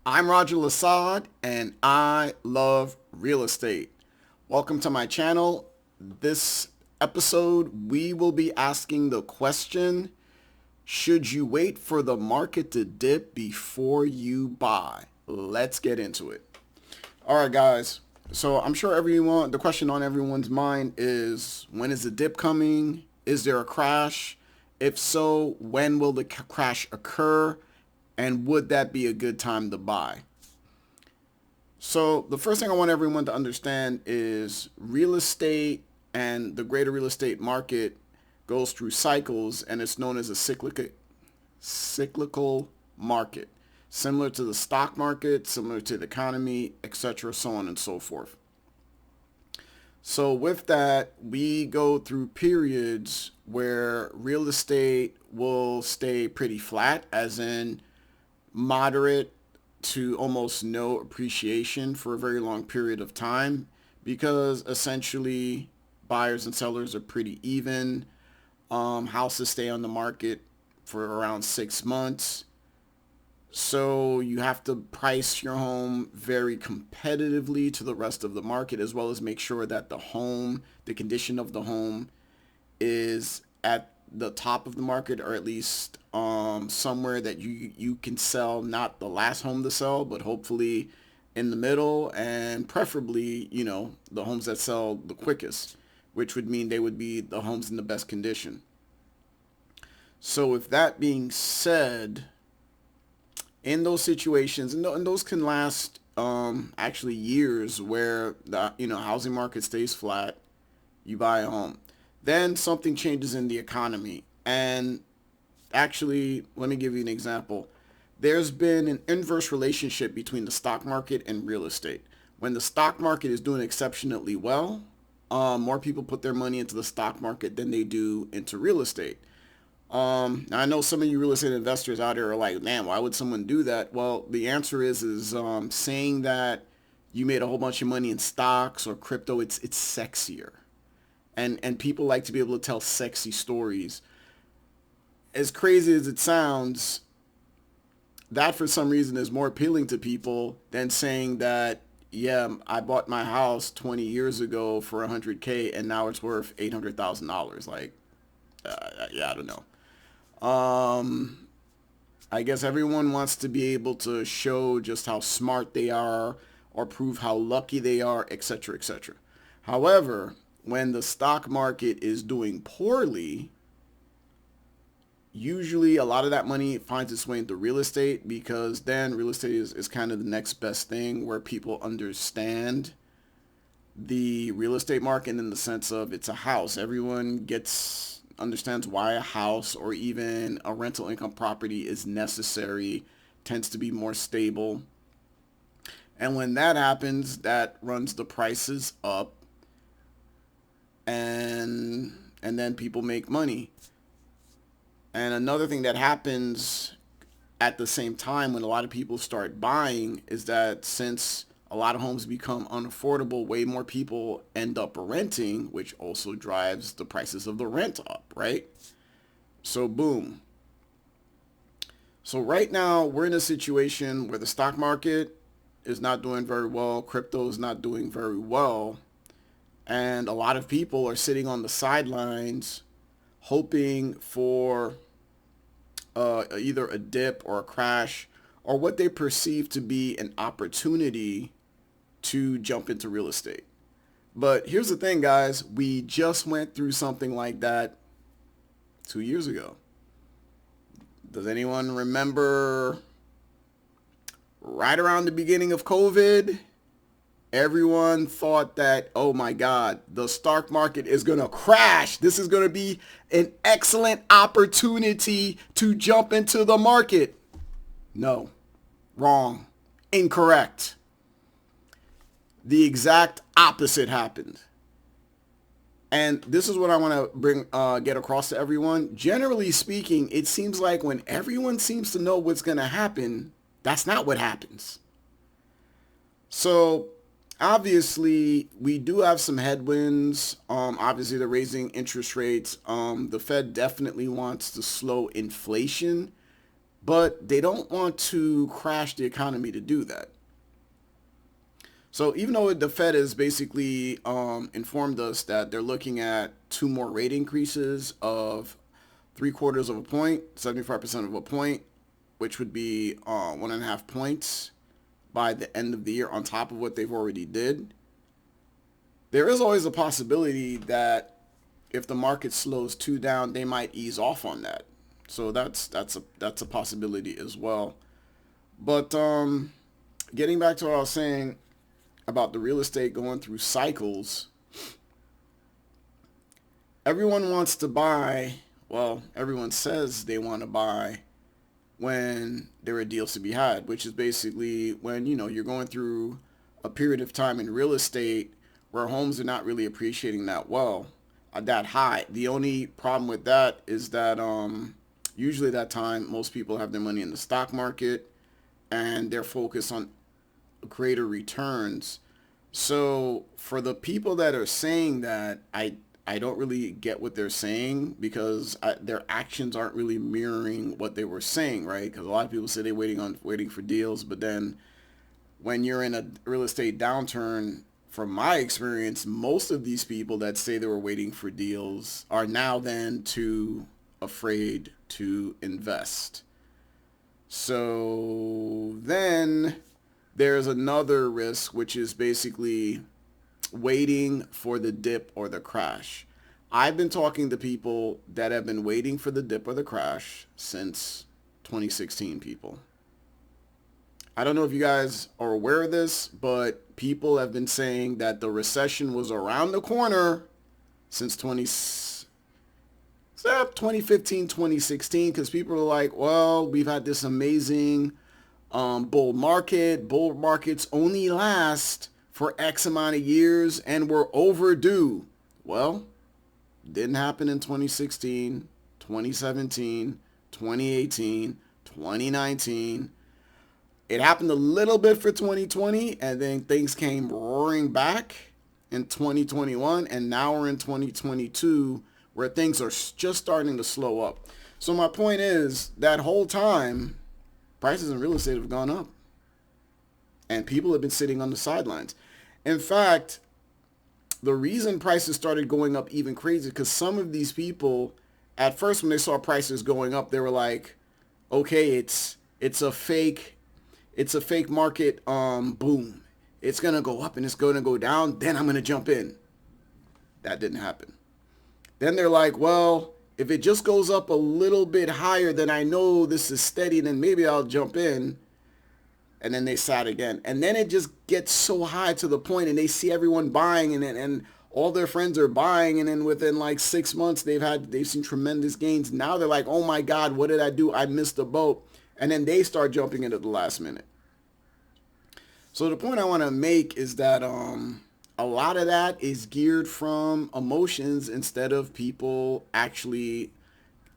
I'm Roger Lasad and I love real estate. Welcome to my channel. This episode, we will be asking the question, should you wait for the market to dip before you buy? Let's get into it. All right, guys. So I'm sure the question on everyone's mind is, when is the dip coming? Is there a crash? If so, when will the crash occur? And would that be a good time to buy? So the first thing I want everyone to understand is real estate and the greater real estate market goes through cycles, and it's known as a cyclical market, similar to the stock market, similar to the economy, etc., so on and so forth. So with that, we go through periods where real estate will stay pretty flat, as in moderate to almost no appreciation for a very long period of time, because essentially buyers and sellers are pretty even. Houses stay on the market for around 6 months. So you have to price your home very competitively to the rest of the market, as well as make sure that the condition of the home is at the top of the market, or at least somewhere that you can sell, not the last home to sell, but hopefully in the middle, and preferably, the homes that sell the quickest, which would mean they would be the homes in the best condition. So with that being said, in those situations, and those can last actually years, where the housing market stays flat, you buy a home. Then something changes in the economy. And actually, let me give you an example. There's been an inverse relationship between the stock market and real estate. When the stock market is doing exceptionally well, more people put their money into the stock market than they do into real estate. Now I know some of you real estate investors out there are like, man, why would someone do that? Well, the answer is saying that you made a whole bunch of money in stocks or crypto. It's sexier, and people like to be able to tell sexy stories. As crazy as it sounds, that for some reason is more appealing to people than saying that, yeah, I bought my house 20 years ago for 100K and now it's worth $800,000. Like, yeah, I don't know. Um, I guess everyone wants to be able to show just how smart they are or prove how lucky they are, etc., etc. However, when the stock market is doing poorly, usually a lot of that money finds its way into real estate, because then real estate is kind of the next best thing, where people understand the real estate market in the sense of it's a house. Everyone gets understands why a house or even a rental income property is necessary, tends to be more stable. And when that happens, that runs the prices up, and then people make money. And another thing that happens at the same time when a lot of people start buying is that, since a lot of homes become unaffordable, way more people end up renting, which also drives the prices of the rent up, right? So boom. So right now we're in a situation where the stock market is not doing very well, crypto is not doing very well, and a lot of people are sitting on the sidelines hoping for either a dip or a crash, or what they perceive to be an opportunity to jump into real estate. But here's the thing, guys. We just went through something like that 2 years ago. Does anyone remember, right around the beginning of COVID, everyone thought that, oh my God, the stock market is going to crash. This is going to be an excellent opportunity to jump into the market. No, wrong, incorrect. The exact opposite happened. And this is what I want to get across to everyone. Generally speaking, it seems like when everyone seems to know what's going to happen, that's not what happens. So obviously, we do have some headwinds. Obviously, they're raising interest rates. The Fed definitely wants to slow inflation, but they don't want to crash the economy to do that. So even though the Fed has basically informed us that they're looking at two more rate increases of 3/4 of a point, 75% of a point, which would be 1.5 points by the end of the year on top of what they've already did, there is always a possibility that if the market slows too down, they might ease off on that. So that's a possibility as well. But getting back to what I was saying about the real estate going through cycles, everyone wants to buy. Well, everyone says they want to buy when there are deals to be had, which is basically when, you're going through a period of time in real estate where homes are not really appreciating that well, that high. The only problem with that is that usually that time most people have their money in the stock market and they're focused on greater returns. So for the people that are saying that, I don't really get what they're saying because their actions aren't really mirroring what they were saying, right? Because a lot of people say they're waiting for deals, but then when you're in a real estate downturn, from my experience, most of these people that say they were waiting for deals are now then too afraid to invest. So then there's another risk, which is basically waiting for the dip or the crash. I've been talking to people that have been waiting for the dip or the crash since 2016, people. I don't know if you guys are aware of this, but people have been saying that the recession was around the corner since 2015, 2016, because people are like, well, we've had this amazing bull market. Bull markets only last for X amount of years and we're overdue. Well, didn't happen in 2016, 2017, 2018, 2019. It happened a little bit for 2020 and then things came roaring back in 2021 and now we're in 2022 where things are just starting to slow up. So my point is that whole time prices in real estate have gone up and people have been sitting on the sidelines. In fact, the reason prices started going up even crazy because some of these people, at first when they saw prices going up, they were like, okay, it's a fake market boom. It's going to go up and it's going to go down. Then I'm going to jump in. That didn't happen. Then they're like, well, if it just goes up a little bit higher, then I know this is steady, then maybe I'll jump in. And then they sat again. And then it just gets so high to the point and they see everyone buying and all their friends are buying. And then within like 6 months, they've seen tremendous gains. Now they're like, oh my God, what did I do? I missed the boat. And then they start jumping in at the last minute. So the point I want to make is that a lot of that is geared from emotions instead of people actually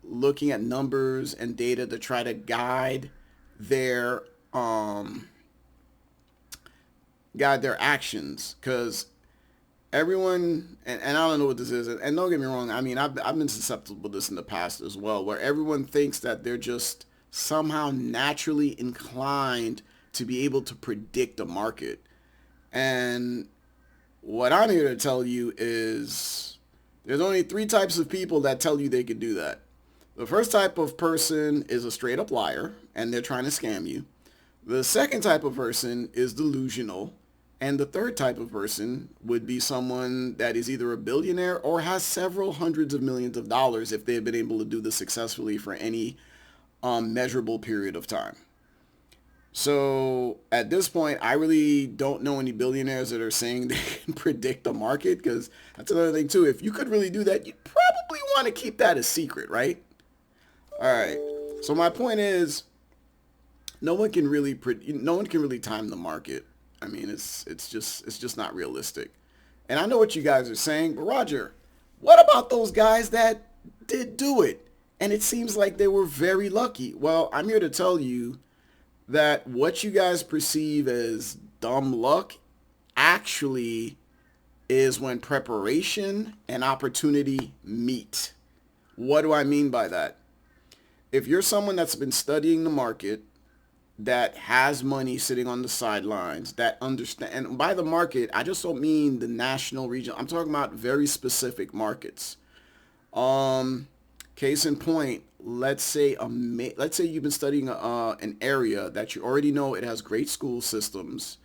looking at numbers and data to try to guide their actions. Because everyone, and I don't know what this is, and don't get me wrong, I mean, I've been susceptible to this in the past as well, where everyone thinks that they're just somehow naturally inclined to be able to predict a market. And what I'm here to tell you is there's only 3 types of people that tell you they can do that. The first type of person is a straight up liar and they're trying to scam you. The second type of person is delusional. And the third type of person would be someone that is either a billionaire or has several hundreds of millions of dollars if they've been able to do this successfully for any measurable period of time. So at this point, I really don't know any billionaires that are saying they can predict the market, because that's another thing too. If you could really do that, you'd probably want to keep that a secret, right? All right. So my point is, no one can really time the market. I mean, it's just not realistic. And I know what you guys are saying, but Roger, what about those guys that did do it? And it seems like they were very lucky. Well, I'm here to tell you that what you guys perceive as dumb luck actually is when preparation and opportunity meet. What do I mean by that? if you're someone that's been studying the market, that has money sitting on the sidelines, that understand, and by the market, I just don't mean the national region. I'm talking about very specific markets. Um, Case in point, let's say you've been studying an area that you already know it has great school systems.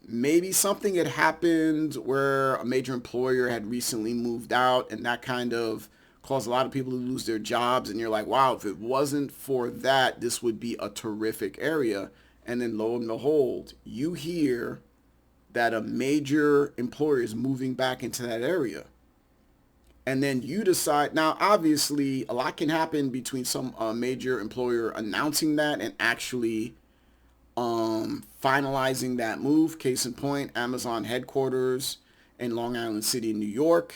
Maybe something had happened where a major employer had recently moved out, and that kind of caused a lot of people to lose their jobs. And you're like, wow, if it wasn't for that, this would be a terrific area. And then lo and behold, you hear that a major employer is moving back into that area. And then you decide, now obviously a lot can happen between some major employer announcing that and actually finalizing that move. Case in point, Amazon headquarters in Long Island City, New York.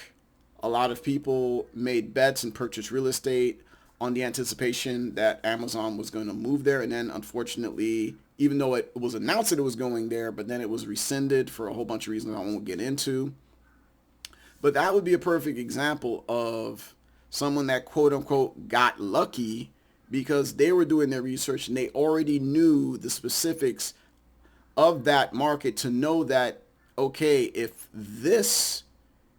A lot of people made bets and purchased real estate on the anticipation that Amazon was going to move there. And then unfortunately, even though it was announced that it was going there, but then it was rescinded for a whole bunch of reasons I won't get into. But that would be a perfect example of someone that quote unquote got lucky because they were doing their research and they already knew the specifics of that market to know that, okay, if this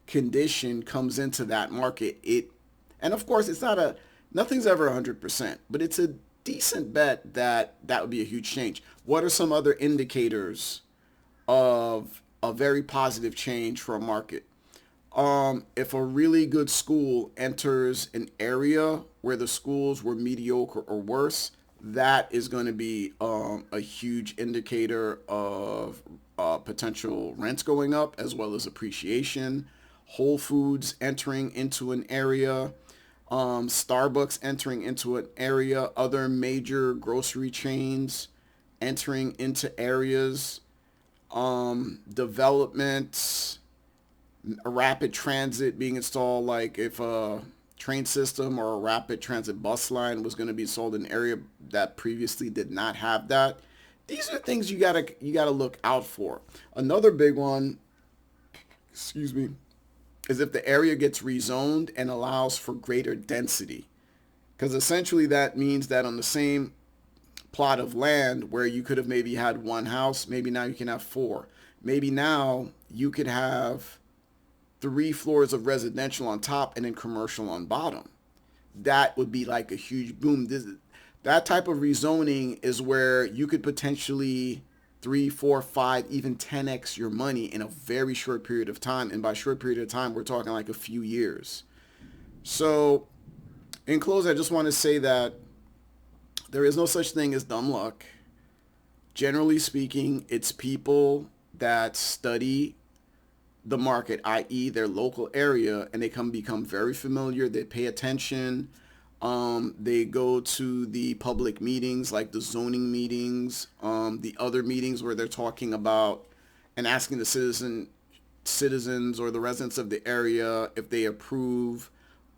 condition comes into that market, and of course it's not nothing's ever 100%, but it's a decent bet that that would be a huge change. What are some other indicators of a very positive change for a market? If a really good school enters an area where the schools were mediocre or worse, that is going to be a huge indicator of potential rents going up as well as appreciation. Whole Foods entering into an area, Starbucks entering into an area, other major grocery chains entering into areas, developments, a rapid transit being installed, like if a train system or a rapid transit bus line was going to be sold in an area that previously did not have that. These are things you gotta look out for. Another big one, excuse me, is if the area gets rezoned and allows for greater density. Because essentially that means that on the same plot of land where you could have maybe had one house, maybe now you can have four. Maybe now you could have 3 floors of residential on top and then commercial on bottom. That would be like a huge boom. That type of rezoning is where you could potentially 3, 4, 5, even 10x your money in a very short period of time. And by short period of time, we're talking like a few years. So in close, I just want to say that there is no such thing as dumb luck. Generally speaking, it's people that study the market, i.e. their local area, and they become very familiar. They pay attention. They go to the public meetings, like the zoning meetings, the other meetings where they're talking about and asking the citizens or the residents of the area if they approve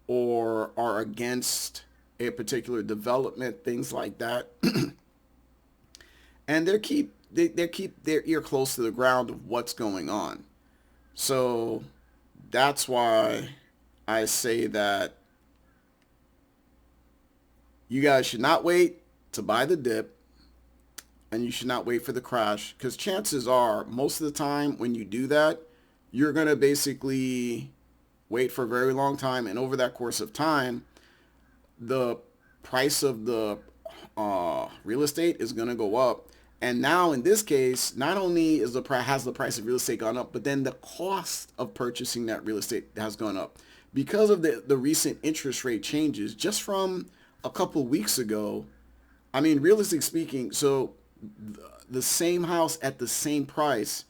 or are against a particular development, things like that. And they keep their ear close to the ground of what's going on. So that's why I say that you guys should not wait to buy the dip and you should not wait for the crash, because chances are most of the time when you do that, you're going to basically wait for a very long time, and over that course of time, the price of the real estate is going to go up. And now in this case, not only has the price of real estate gone up, but then the cost of purchasing that real estate has gone up because of the recent interest rate changes just from a couple weeks ago. I mean, realistically speaking, so the same house at the same price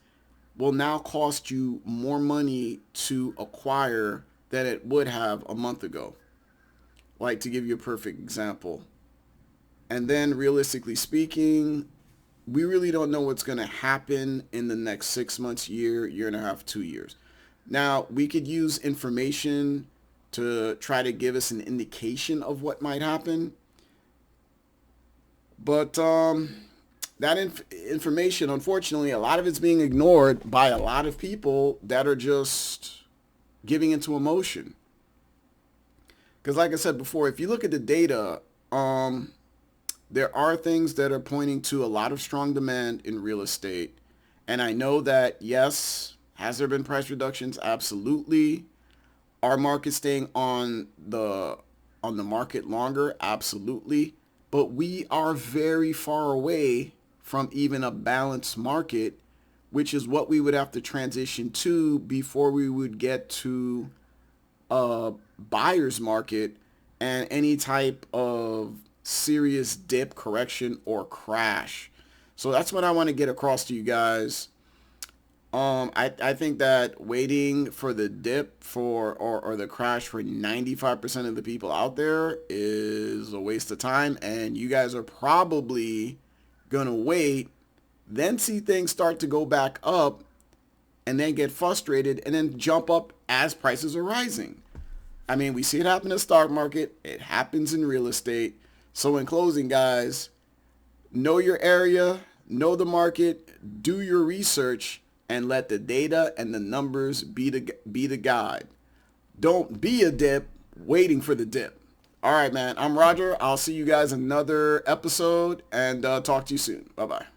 will now cost you more money to acquire than it would have a month ago. Like, to give you a perfect example. And then realistically speaking, we really don't know what's going to happen in the next 6 months, year and a half, 2 years. Now, we could use information to try to give us an indication of what might happen. But that information, unfortunately, a lot of it's being ignored by a lot of people that are just giving into emotion. Because like I said before, if you look at the data, there are things that are pointing to a lot of strong demand in real estate. And I know that, yes, has there been price reductions? Absolutely. Are markets staying on the market longer? Absolutely. But we are very far away from even a balanced market, which is what we would have to transition to before we would get to a buyer's market and any type of serious dip, correction, or crash. So that's what I want to get across to you guys. I think that waiting for the dip or the crash for 95% of the people out there is a waste of time, and you guys are probably gonna wait, then see things start to go back up, and then get frustrated and then jump up as prices are rising. I mean, we see it happen in the stock market. It happens in real estate. So in closing, guys, know your area, know the market, do your research, and let the data and the numbers be the guide. Don't be a dip waiting for the dip. All right, man. I'm Roger. I'll see you guys in another episode and talk to you soon. Bye-bye.